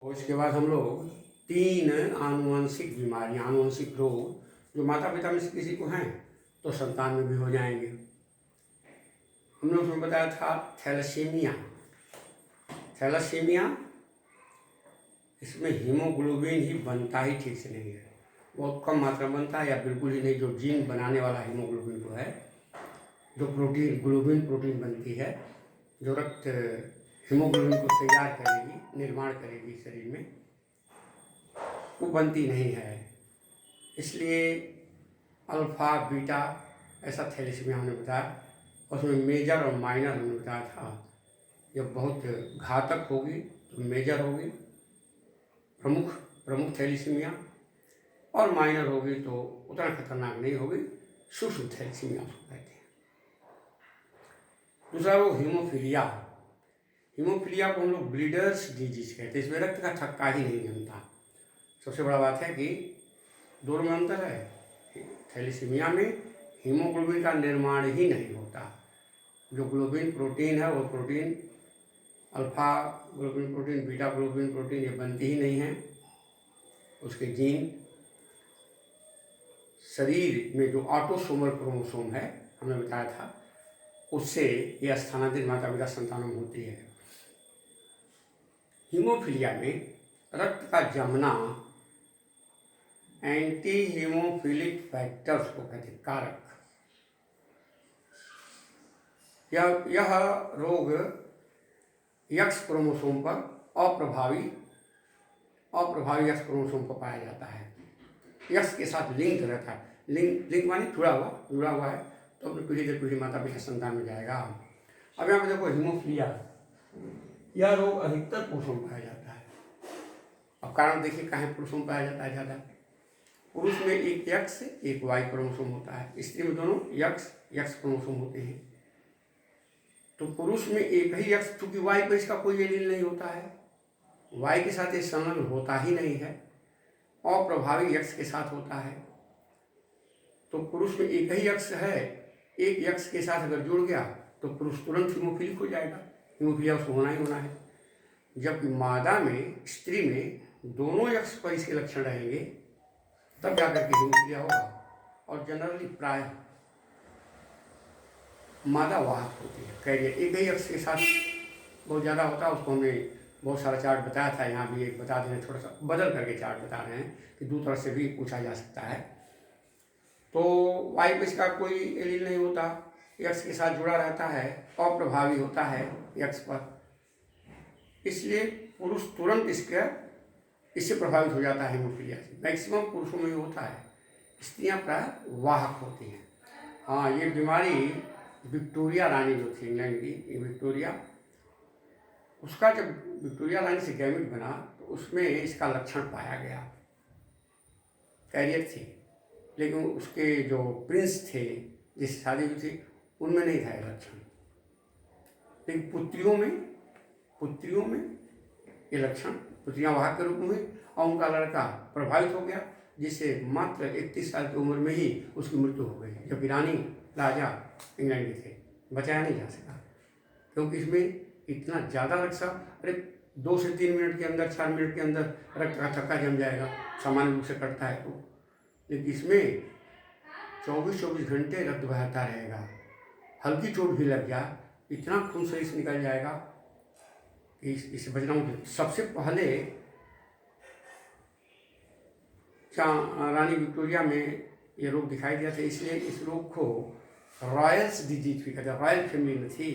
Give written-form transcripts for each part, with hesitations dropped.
उसके बाद हम लोग 3 आनुवंशिक बीमारियां, आनुवंशिक रोग जो माता पिता में से किसी को हैं तो संतान में भी हो जाएंगे। हमने उसमें बताया था थैलेसीमिया। थैलेसीमिया, इसमें हीमोग्लोबिन ही बनता ही ठीक से नहीं है, बहुत कम मात्रा बनता है या बिल्कुल ही नहीं। जो जीन बनाने वाला हीमोग्लोबिन जो है, जो प्रोटीन ग्लोबिन प्रोटीन बनती है, जो रक्त हीमोग्लोबिन को तैयार करेगी, निर्माण करेगी शरीर में, वो बनती नहीं है। इसलिए अल्फा बीटा ऐसा थैलेसीमिया हमने बताया। उसमें मेजर और माइनर हमने बताया था। जब बहुत घातक होगी तो मेजर होगी, प्रमुख थैलेसीमिया, और माइनर होगी तो उतना खतरनाक नहीं होगी, सूक्ष्म थैलेसीमिया उसको कहते हैं। दूसरा वो हीमोफीलिया। हीमोफीलिया को हम लोग ब्लीडर्स डिजीज कहते हैं। इसमें रक्त का थक्का ही नहीं जमता। सबसे बड़ा बात है कि दोनों में अंतर है। थैलेसीमिया में हीमोग्लोबिन का निर्माण ही नहीं होता। जो ग्लोबिन प्रोटीन है वो protein, alpha globin protein, beta globin protein, ये बनती ही नहीं है। उसके जीन शरीर में जो ऑटोसोमल क्रोमोसोम है, हमने बताया था, उससे यह स्थानांतरित माता पिता संतानों में होती है। हीमोफीलिया में रक्त का जमना एंटी हीमोफिलिक फैक्टर्स को कहते हैं, कारक। यह रोग एक्स क्रोमोसोम पर अप्रभावी एक्स क्रोमोसोम पर पाया जाता है। एक्स के साथ लिंक रहता है। लिंक माने जुड़ा हुआ है, तो अपनी पीढ़ी दर पीढ़ी माता पिता संतान में जाएगा। अब यहाँ पे देखो हीमोफीलिया, यह रोग अधिकतर पुरुषों में पाया जाता है। अब कारण देखिए कहाँ पुरुषों में पाया जाता है ज़्यादा। पुरुष में एक एक्स एक वाई क्रोमोसोम होता है, स्त्री में दोनों एक्स क्रोमोसोम होते हैं। तो पुरुष में एक ही एक्स, चूंकि वाई पर इसका कोई एलील नहीं होता है, वाई के साथ ये संलग्न होता ही नहीं है, अप्रभावी एक्स के साथ होता है। तो पुरुष में एक ही एक्स है, एक एक्स के साथ अगर जुड़ गया तो पुरुष तुरंत हीमोफिलिक हो जाएगा। हीमोफिलिया उसको होना ही होना है। जबकि मादा में, स्त्री में दोनों एक्स पर इसके लक्षण रहेंगे, तब जाकर के हीमोफिलिया होगा। और जनरली प्राय मादा वाहक होती है, कैरियर। एक ही एक्स के साथ बहुत ज़्यादा होता है। उसको हमने बहुत सारा चार्ट बताया था, यहाँ भी एक बता दें, थोड़ा सा बदल करके चार्ट बता रहे हैं कि दो तरह से भी पूछा जा सकता है। तो वाई पे इसका कोई एलील नहीं होता, एक्स के साथ जुड़ा रहता है, अप्रभावी होता है एक्स पर, इसलिए पुरुष तुरंत इससे प्रभावित हो जाता है हीमोफीलिया से। मैक्सिमम पुरुषों में होता है, स्त्रियां प्राय वाहक होती हैं। हाँ, ये बीमारी विक्टोरिया रानी जो थी इंग्लैंड की, ये विक्टोरिया, उसका जब विक्टोरिया रानी से गैमेट बना तो उसमें इसका लक्षण पाया गया, कैरियर थी। लेकिन उसके जो प्रिंस थे, जिस शादी हुई थी, उनमें नहीं था ये लक्षण। लेकिन पुत्रियों में ये लक्षण, पुत्रियां वाहक के रूप में, और उनका लड़का प्रभावित हो गया, जिससे मात्र 31 साल की उम्र में ही उसकी मृत्यु हो गई। जबकि रानी राजा इंग्लैंड के थे, बचाया नहीं जा सका, क्योंकि इसमें इतना ज़्यादा रक्षा, अरे 2 से 3 मिनट के अंदर, 4 मिनट के अंदर रक्त का थक्का जम जाएगा, सामान्य रूप से कटता है तो। लेकिन इसमें 24 घंटे रक्त बहता रहेगा। हल्की चोट भी लग जाए, इतना खून शरीर से निकल जाएगा कि इससे बचना मुश्किल। सबसे पहले रानी विक्टोरिया में ये रोग दिखाई दिया था, इसलिए इस रोग को रॉयल्स डिजीज भी कहते हैं। रॉयल फैमिली में थी,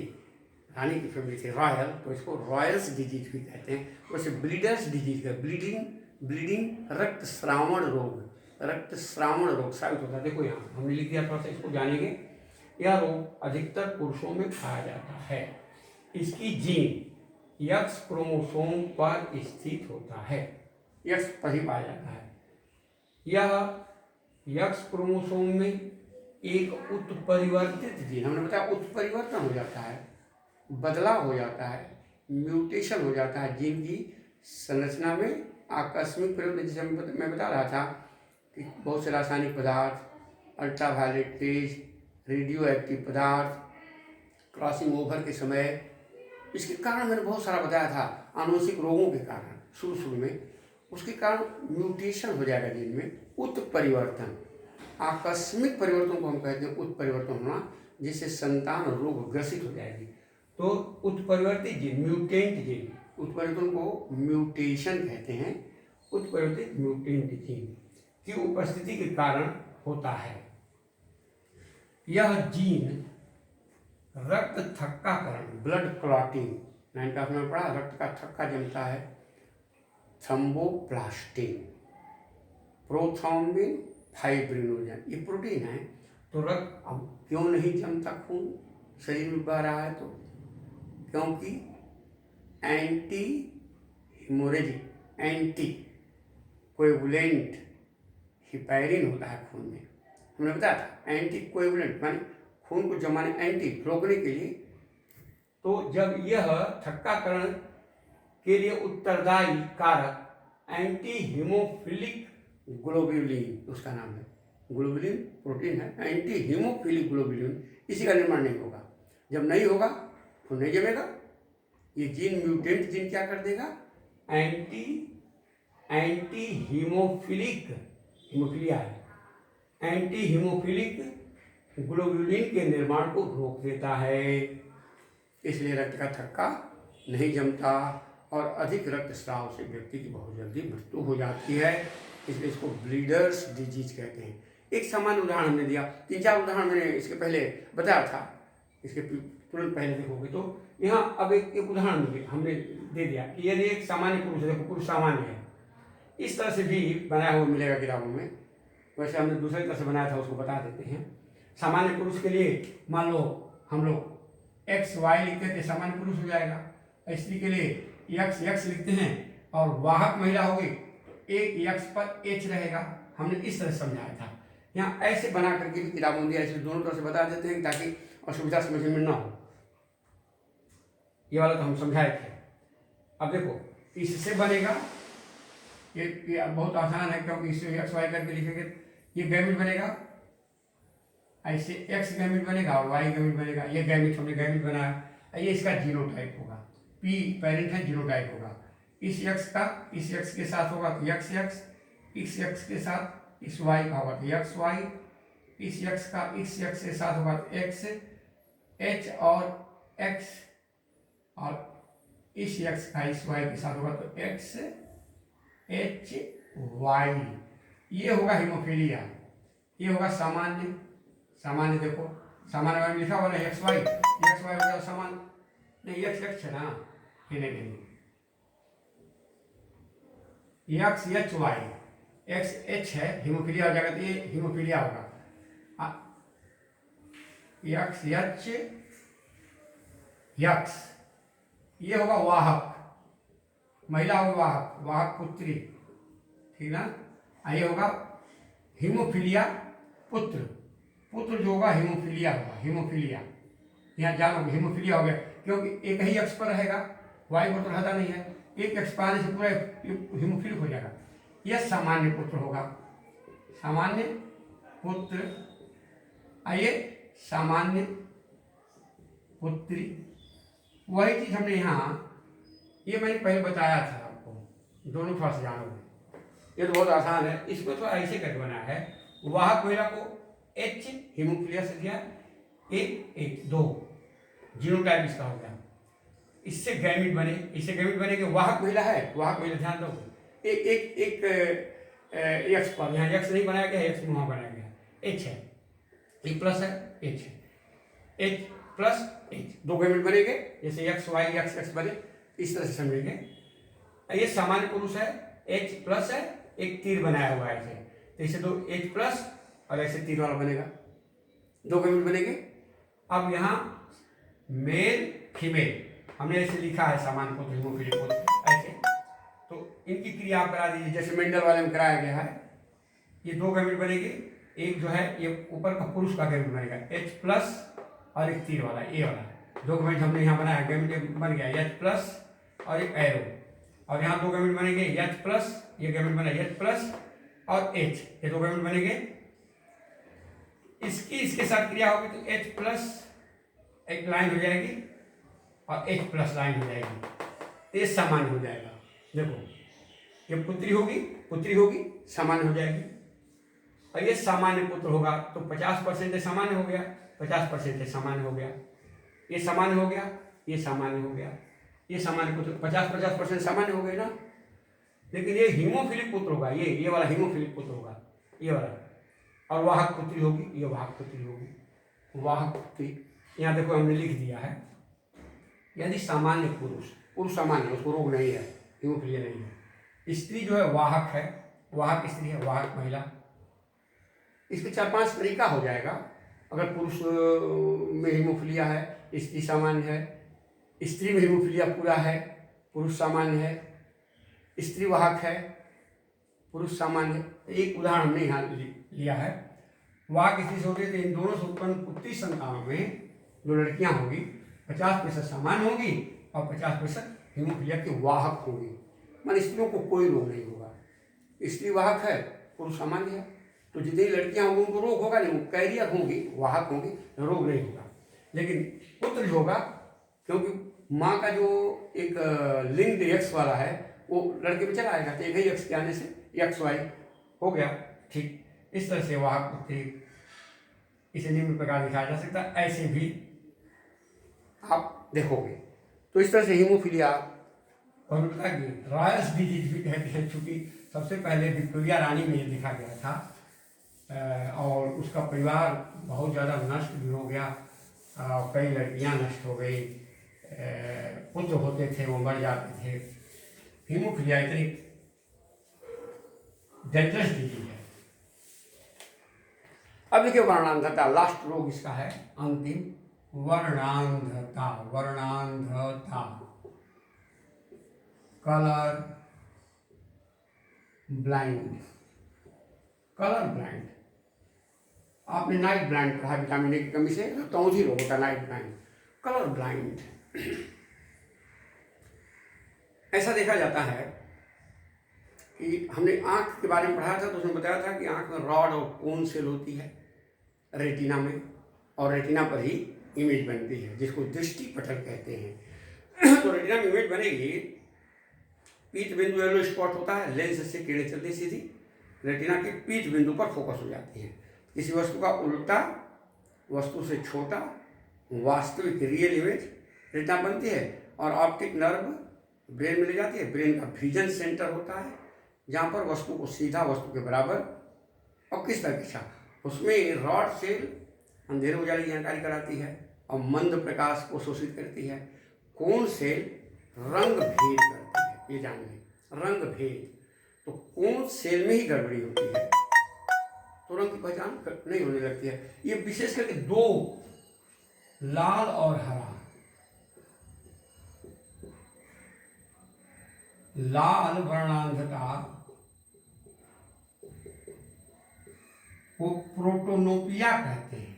रानी की फैमिली थी रॉयल, तो इसको रॉयल्स डिजीज भी कहते हैं। वैसे ब्लीडर्स डिजीज है, ब्लीडिंग रक्त श्रावण रोग साबित होता है। देखो यहाँ हमने लिख दिया, थोड़ा सा इसको जानेंगे। यह रोग अधिकतर पुरुषों में पाया जाता है। इसकी जीन एक्स क्रोमोसोम पर स्थित होता है, एक्स पर ही पाया जाता है। यह एक्स क्रोमोसोम में एक उत्परिवर्तित जीन, हमने बताया उत्परिवर्तन हो जाता है, बदलाव हो जाता है, म्यूटेशन हो जाता है जीन की संरचना में। आकस्मिक प्रयोग, जैसे मैं बता रहा था कि बहुत से रासायनिक पदार्थ, अल्ट्रावायलेट रेज, रेडियो एक्टिव पदार्थ, क्रॉसिंग ओवर के समय, इसके कारण मैंने बहुत सारा बताया था, आनुवंशिक रोगों के कारण। शुरू शुरू में, उसके कारण म्यूटेशन हो जाएगा जीन में, उत्परिवर्तन। आकस्मिक परिवर्तन को हम कहते हैं उत्परिवर्तन होना, जिससे संतान रोग ग्रसित हो जाएगी। तो उत्परिवर्तित जीन, म्यूटेंट जीन, उत्परिवर्तन को म्यूटेशन कहते हैं, उत्परिवर्तित म्यूटेंट जीन की उपस्थिति के कारण होता है। यह जीन रक्त थक्काकरण, ब्लड क्लॉटिंग, 9 क्लास में पढ़ा, रक्त का थक्का जमता है, थ्रोम्बोप्लास्टिन, प्रोथ्रोम्बिन, फाइब्रिनोजन, ये प्रोटीन है। तो रक्त अब क्यों नहीं जमता, खून शरीर में बह रहा है तो क्योंकि anti haemorrhagic, anti coagulant heparin होता है खून में। हमने बताया था एंटी कोएगुलेंट माने खून को जमाने, एंटी रोकने के लिए। तो जब यह थक्काकरण के लिए उत्तरदायी कारक एंटी हीमोफिलिक ग्लोब्यूलिन, उसका नाम है, ग्लोब्यूलिन प्रोटीन है, एंटी हीमोफिलिक ग्लोब्यूलिन, इसी का निर्माण नहीं होगा। जब नहीं होगा तो नहीं जमेगा। ये जीन, म्यूटेंट जीन क्या कर देगा, एंटी हीमोफिलिक, हीमोफिलिया है, एंटी हीमोफिलिक ग्लोब्यूलिन के निर्माण को रोक देता है। इसलिए रक्त का थक्का नहीं जमता और अधिक रक्तस्राव से व्यक्ति की बहुत जल्दी मृत्यु हो जाती है। इसलिए इसको ब्लीडर्स डिजीज कहते हैं। एक सामान्य उदाहरण हमने दिया, 3-4 उदाहरण मैंने इसके पहले बताया था, इसके तुरंत पहले देखोगे तो यहाँ अब एक उदाहरण हमने दे दिया कि यदि एक सामान्य पुरुष है, देखो पुरुष सामान्य है, इस तरह से भी बनाया हुआ मिलेगा किताबों में। वैसे हमने दूसरी तरह से बनाया था, उसको बता देते हैं। सामान्य पुरुष के लिए मान लो हम लोग XY लिखते थे, सामान्य पुरुष हो जाएगा। स्त्री के लिए X लिखते हैं और वाहक महिला होगी तो एक X पर H रहेगा। हमने इस तरह समझाया था। यहाँ ऐसे बना करके भी किताबों में ऐसे दोनों तरह से बता देते हैं ताकि असुविधा समझने में ना हो। ये वाला तो हम समझाए थे। अब देखो इससे बनेगा, ये बहुत आसान है क्योंकि इसे XY करके लिखेंगे, ये गैमेट बनेगा, ऐसे X गैमेट बनेगा और Y गैमेट बनेगा। ये गैमेट हमने गैमेट बनाया, ये इसका जीनोटाइप होगा, P पेरेंट है, जीनोटाइप होगा। इस X का इस X के साथ होगा तो XX, इस X के साथ इस Y का होगा तो XY, इस X का इस X के साथ होगा तो X, H और X, और इस X का इस Y के साथ होगा तो X, H, Y। ये होगा हीमोफीलिया। ये होगा सामान्य, सामान्य देखो सामान्य में लिखा हुआ ना XY, XY हो गया सामान्य, नहीं XX है ना, ये नहीं, XHY, XH है, हीमोफीलिया हो जाएगा तो ये हीमोफीलिया होगा। XH, X, ये होगा वाहक, महिला होगी वाहक, वाहक पुत्री, ठीक ना। ये होगा हीमोफीलिया पुत्र, पुत्र जो होगा हीमोफीलिया होगा, हीमोफीलिया। यहाँ जानो हीमोफीलिया हो गया क्योंकि एक ही X पर रहेगा, Y पर तो रहता नहीं है, एक X पर आने से पूरा हीमोफीलिक हो जाएगा। यह सामान्य पुत्र होगा, सामान्य पुत्र। आइए सामान्य पुत्री, वही चीज हमने यहाँ, ये मैंने पहले बताया था आपको, दोनों थोड़ा सा जानोगे, ये तो बहुत आसान है। इसको तो ऐसे करके बनाया है, वाहक महिला को H हीमोफीलिया से दिया, एक 2 जीनोटाइप इसका हो गया। इससे गैमेट बने, इससे गैमेट बनेंगे, वाहक महिला है, वाहक महिला ध्यान दो, एक X पर, यहाँ X नहीं बनाया गया, X वहाँ बनाया गया, H है, एक प्लस है, H है, H प्लस H, 2 गैमेट बनेंगे, जैसे XY XX बने, इस तरह से समझेंगे। ये सामान्य पुरुष है, H प्लस है, एक तीर बनाया हुआ है ऐसे, तो इसे 2 H प्लस और ऐसे तीर वाला बनेगा, 2 गैमेट बनेंगे। अब यहाँ मेल फीमेल हमने ऐसे लिखा है, सामान्य पुत्र हीमोफीलिक पुत्र ऐसे, तो इनकी क्रिया आप करा दीजिए जैसे मेंडल वाले में कराया गया है। ये 2 गैमेट बनेंगे, एक जो है ये ऊपर का पुरुष का गैमेट बनेगा H प्लस और एक तीर वाला A वाला, 2 गैमेट हमने यहाँ बनाया, गैमेट बन गया H प्लस और एक एरो, और यहाँ 2 गैमेट बनेंगे H प्लस, ये गैमेट बना H प्लस और H, ये 2 गैमेट बनेंगे। इसके साथ क्रिया होगी तो H प्लस एक लाइन हो जाएगी और H प्लस लाइन हो जाएगी, ये सामान्य हो जाएगा। देखो ये पुत्री होगी सामान्य हो जाएगी, और ये सामान्य पुत्र होगा तो 50% सामान्य हो गया, 50% सामान्य हो गया, ये सामान्य हो गया, ये सामान्य हो गया, ये सामान्य पुत्र 50% सामान्य हो गए ना। लेकिन ये हीमोफिलिक पुत्र होगा, ये वाला हीमोफिलिक पुत्र होगा, ये वाला, और वाहक पुत्री होगी, ये वाहक पुत्री होगी, वाहक पुत्री। यहाँ देखो हमने लिख दिया है, यदि सामान्य पुरुष सामान्य, उसको रोग नहीं है, हीमोफिलिया नहीं है। स्त्री जो है वाहक है, वाहक स्त्री है, वाहक महिला। इसके 4-5 तरीका हो जाएगा। अगर पुरुष में हीमोफिलिया है, स्त्री सामान्य है, स्त्री में हीमोफिलिया पूरा है, पुरुष सामान्य है, स्त्री वाहक है, पुरुष सामान्य है। एक उदाहरण हमने यहाँ लिया है, वाहक स्त्री से होगी तो इन दोनों से उत्पन्न पुत्री संतानों में जो लड़कियां होगी 50% सामान्य होगी और 50% हीमोफिलिया की वाहक होगी। मान स्त्रियों को कोई रोग नहीं होगा, स्त्री वाहक है, पुरुष सामान्य है, तो जितनी लड़कियां होंगी उनको रोग होगा नहीं, कैरियर होंगी, वाहक होंगी, रोग नहीं होगा। लेकिन पुत्र होगा, क्योंकि माँ का जो एक लिंग एक्स वाला है वो लड़के में चला आएगा, तो एक ही एक्स के आने से XY हो गया। ठीक इस तरह से वाहक पुत्री इसे निम्न प्रकार दिखाया जा सकता है, ऐसे भी आप देखोगे। तो इस तरह से हीमोफिलिया और उनका रॉयल्स डिजीज भी कहते हैं, चूँकि सबसे पहले विक्टोरिया रानी में ये देखा गया था और उसका परिवार बहुत ज़्यादा नष्ट भी हो गया, कई लड़कियां नष्ट हो गई, पुत्र होते थे वो मर जाते थे। हीमोफिलिया इतनी डेंजरस डिजीज है। अब देखिए वर्णांधता, लास्ट रोग इसका है, अंतिम वर्णांधता। वर्णांधता, कलर ब्लाइंड। कलर ब्लाइंड, आपने नाइट ब्लाइंड पढ़ा, विटामिन ए की कमी से तौंधी रोग होता है नाइट ब्लाइंड। कलर ब्लाइंड ऐसा देखा जाता है कि हमने आँख के बारे में पढ़ाया था, तो उसमें बताया था कि आँख में रॉड और कोन सेल होती है रेटिना में, और रेटिना पर ही इमेज बनती है जिसको दृष्टि पटल कहते हैं। तो रेटिना में इमेज बनेगी, पीठ बिंदु येलो स्पॉट होता है, लेंस से किरणें चलती सीधी रेटिना के पीठ बिंदु पर फोकस हो जाती हैं। किसी वस्तु का उल्टा, वस्तु से छोटा वास्तविक रियल इमेज रेटिना बनती है, और ऑप्टिक नर्व ब्रेन में ले जाती है। ब्रेन का विजन सेंटर होता है जहाँ पर वस्तु को सीधा, वस्तु के बराबर और किस तरह दिशा, उसमें रॉड सेल अंधेरे उजाले की जानकारी कराती है और मंद प्रकाश को शोषित करती है। कोन सेल रंग भेद करती है, ये जान लें, रंग भेद। तो कोन सेल में ही गड़बड़ी होती है तो रंग की पहचान नहीं होने लगती है। ये विशेष करके दो, लाल और हरा, लाल वर्णांधता को प्रोटोनोपिया कहते हैं।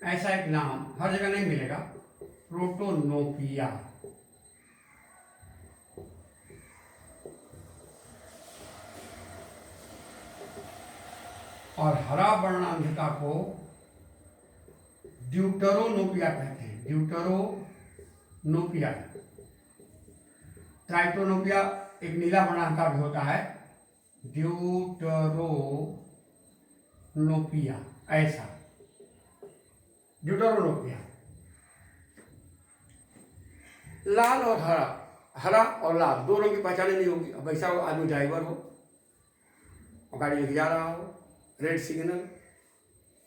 ऐसा एक नाम हर जगह नहीं मिलेगा, प्रोटोनोपिया। और हरा वर्णांधता को ड्यूटरोनोपिया कहते हैं, ड्यूटरोनोपिया। ट्राइटोनोपिया एक नीला वर्णांधता भी होता है, ड्यूटरोनोपिया, ऐसा ड्यूटरोनोपिया। लाल और हरा, हरा और लाल दो रंग की पहचान नहीं होगी। अब ऐसा आदमी ड्राइवर हो और गाड़ी लेके जा रहा हो, रेड सिग्नल,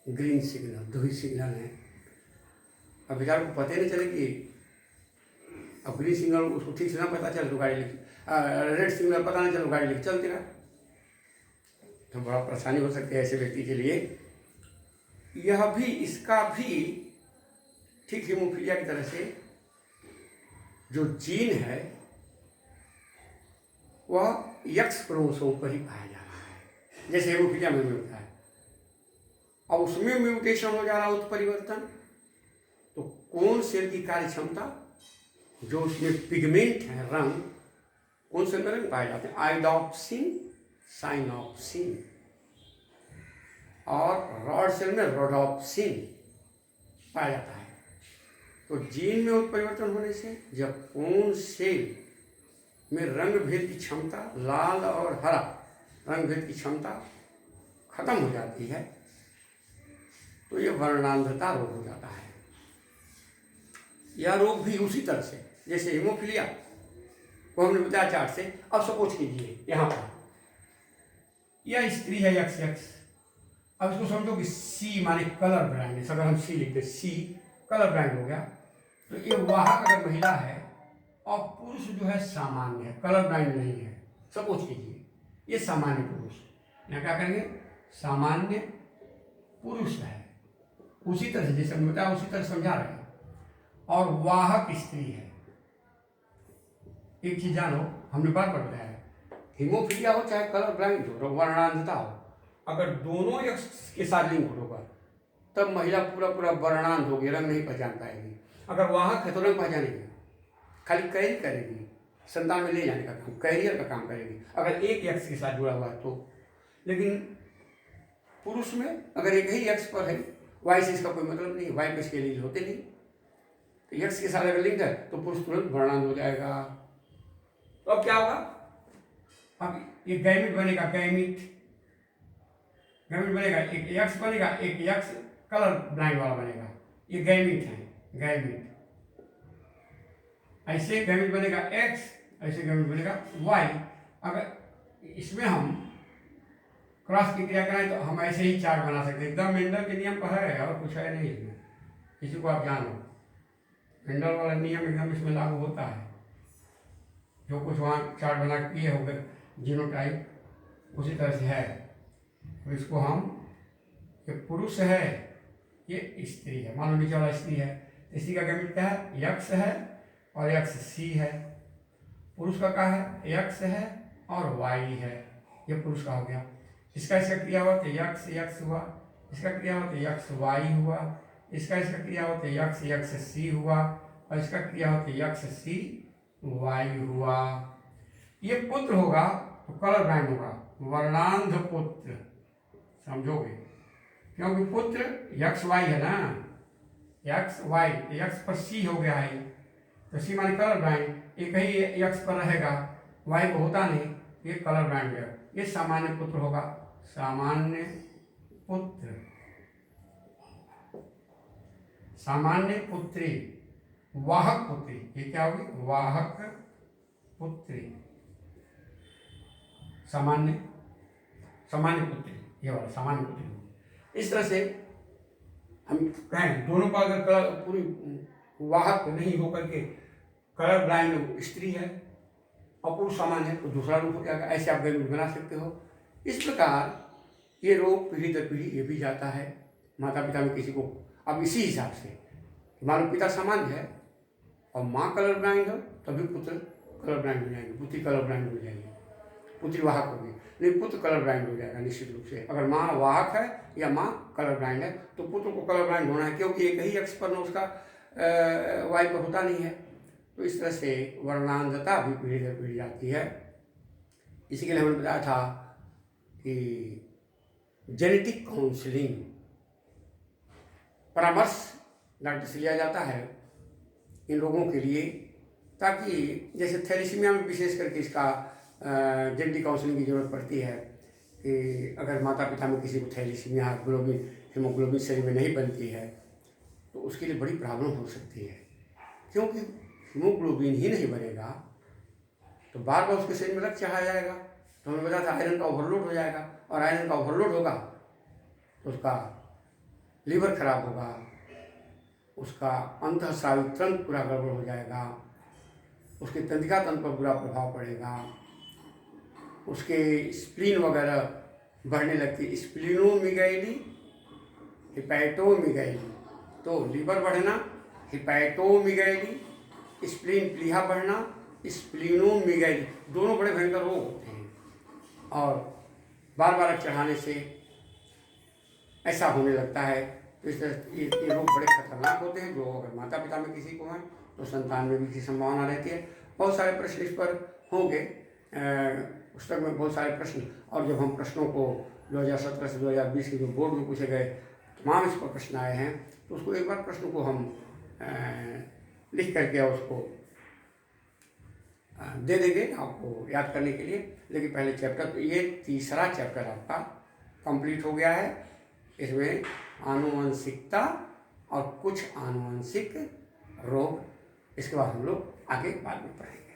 ग्रीन सिग्नल, दो ही सिग्नल हैं। अब बेचारे को पता ही नहीं चले कि अब ग्रीन सिग्नल उसको ठीक से ना पता चले तो गाड़ी लेके, रेड सिग्नल पता नहीं चले गाड़ी लेके चलते रहा, तो बड़ा परेशानी हो सकती है ऐसे व्यक्ति के लिए। यह भी, इसका भी ठीक हीमोफिलिया की तरह से जो जीन है वह X क्रोमोसोम पर ही पाया जा रहा है, जैसे हीमोफिलिया में होता है। और उसमें म्यूटेशन हो जा रहा है, उत्परिवर्तन। तो कौन सेल की कार्य क्षमता, जो उसमें पिगमेंट है, रंग, कौन सेल में रंग पाए जाते हैं, आइडोप्सिन, साइनोप्सिन, और रॉड सेल में रोडोप्सिन पाया जाता है। तो जीन में उत्परिवर्तन होने से जब कौन सेल में रंग भेद की क्षमता, लाल और हरा रंग भेद की क्षमता खत्म हो जाती है, तो ये वर्णांधता रोग हो जाता है। यह रोग भी उसी तरह से जैसे हीमोफीलिया को हमने बताया चार्ट से। अब सपोज कीजिए यहाँ पर यह स्त्री है एक्स एक्स, अब इसको समझो कि सी माने कलर ब्लाइंड, अगर हम सी लिखते सी कलर ब्लाइंड हो गया, तो ये वाहक अगर महिला है और पुरुष जो है सामान्य है, कलर ब्लाइंड नहीं है, सपोज कीजिए ये सामान्य पुरुष, यहाँ क्या करेंगे सामान्य पुरुष है, उसी तरह से जैसे बताया उसी तरह समझा रहे हैं, और वाहक स्त्री है। एक चीज जानो, हमने बार बार बताया है, हीमोफीलिया हो चाहे कलर ब्लाइंड हो, वर्णांधता हो, अगर दोनों एक्स के साथ लिंक होगा तब महिला पूरा पूरा वर्णांध होगी, रंग नहीं पहचान पाएगी। अगर वाहक है तो रंग पहचानेगी, खाली कैरी करेगी, संतान में ले जाने का काम, कैरियर का काम करेगी अगर एक एक्स के साथ जुड़ा हुआ है तो। लेकिन पुरुष में अगर एक ही एक्स पर है, वाई से इसका कोई मतलब नहीं, वाई पे इसके लिए होते नहीं, तो एक्स के साथ अगर लिंक है तो पुरुष तुरंत वर्णांध हो जाएगा। तो अब क्या होगा, अब ये गैमिट बनेगा, गैमिट बनेगा, एक एक्स बनेगा, एक एक्स कलर ब्लाइंड वाला बनेगा, ये गैमिट है, गैमिट। ऐसे गैमिट बनेगा एक्स, ऐसे गैमिट बनेगा वाई। अगर इसमें हम क्रॉस की क्रिया कराएं तो हम ऐसे ही चार्ट बना सकते हैं, एकदम मेंडल के नियम पर है और कुछ है नहीं इसमें, किसी को आप जानो मेंडल वाला नियम एकदम इसमें लागू होता है। जो कुछ वहाँ चार्ट बना किए हो गए जीनोटाइप उसी तरह से है। तो इसको हम, ये पुरुष है ये स्त्री है, मान लो नीचे वाला स्त्री है, स्त्री का गैमिट क्या है, यक्स है और यक्स सी है। पुरुष का क्या है, यक्स है और वाई है, ये पुरुष का हो गया। इसका क्रिया हुआ तो यक्स यक्स हुआ, इसका क्रिया हुआ तो यक्स वाई हुआ, इसका क्रिया हुआ तो यक्स यक्स सी हुआ, और इसका क्रिया हुआ तो यक्स सी वाई हुआ। ये पुत्र होगा तो कलर ब्लाइंड होगा, वर्णांध पुत्र, समझोगे, क्योंकि पुत्र यक्स वाई है ना, यक्स वाई, यक्स पर सी हो गया है, तो सी माने कलर ब्लाइंड, एक ही यक्स पर रहेगा, वाई को होता नहीं, ये कलर ब्लाइंड है। ये सामान्य पुत्र होगा, सामान्य पुत्र, सामान्य पुत्री, वाहक पुत्री, ये क्या होगी, वाहक पुत्री, सामान्य पुत्री, ये वाला सामान्य पुत्री। इस तरह से हम कहें दोनों का अगर कलर पूरी वाहक नहीं होकर के कलर ब्लाइंड स्त्री है और पुरुष सामान्य है तो दूसरा रूप हो जाएगा, ऐसे आप गैमिट बना सकते हो। इस प्रकार ये रोग पीढ़ी दर पीढ़ी ये भी जाता है माता पिता में किसी को। अब इसी हिसाब से मान लो पिता सामान्य है और माँ कलर ब्लाइंड हो तभी पुत्र कलर ब्लाइंड हो जाएंगे, पुत्री कलर ब्लाइंड हो जाएगी, पुत्री वाहक होगी, नहीं पुत्र कलर ब्लाइंड हो जाएगा निश्चित रूप से। अगर माँ वाहक है या माँ कलर ब्लाइंड है तो पुत्र को कलर ब्लाइंड होना है, क्योंकि एक ही एक्स पर उसका वाई पर होता नहीं है। तो इस तरह से वर्णांधता भी पीढ़ी दर पीढ़ी जाती है। इसी के लिए हमने बताया था कि जेनेटिक काउंसलिंग परामर्श डॉक्टर से लिया जाता है इन रोगों के लिए, ताकि जैसे थैलेसीमिया में विशेष करके इसका जेनेटिक काउंसलिंग की जरूरत पड़ती है कि अगर माता पिता में किसी को थैलेसीमिया हीमोग्लोबिन शरीर में नहीं बनती है तो उसके लिए बड़ी प्रॉब्लम हो सकती है, क्योंकि हीमोग्लोबिन ही नहीं बनेगा तो बार बार उसके शरीर में रक्त चढ़ाया जाएगा, तो हमें बताया था आयरन का ओवरलोड हो जाएगा, और आयरन का ओवरलोड होगा तो उसका लीवर खराब होगा, उसका अंतःस्रावी तंत्र पूरा गड़बड़ हो जाएगा, उसके तंत्रिका तंत्र पर बुरा प्रभाव पड़ेगा, उसके स्प्लीन वगैरह बढ़ने लगती, स्प्लीनोमीगैली हिपैटोमीगैली, तो लीवर बढ़ना, हिपैटोमीगैली, स्प्लीन प्लीहा बढ़ना, स्प्लीनोमीगैली, दोनों बड़े भयंकर रोग होते हैं और बार बार चढ़ाने से ऐसा होने लगता है। तो इस तरह ये रोग बड़े खतरनाक होते हैं, जो अगर माता पिता में किसी को हैं तो संतान में भी की संभावना रहती है। बहुत सारे प्रश्न इस पर होंगे, पुस्तक में बहुत सारे प्रश्न, और जब हम प्रश्नों को 2017 से 2020 के जो बोर्ड में पूछे गए तमाम इस पर प्रश्न आए हैं, तो उसको एक बार प्रश्न को हम लिख करके उसको दे देंगे आपको याद करने के लिए। लेकिन पहले चैप्टर, तो ये तीसरा चैप्टर आपका कंप्लीट हो गया है। इसमें आनुवंशिकता और कुछ आनुवंशिक रोग, इसके बाद हम लोग आगे बाद में पढ़ेंगे।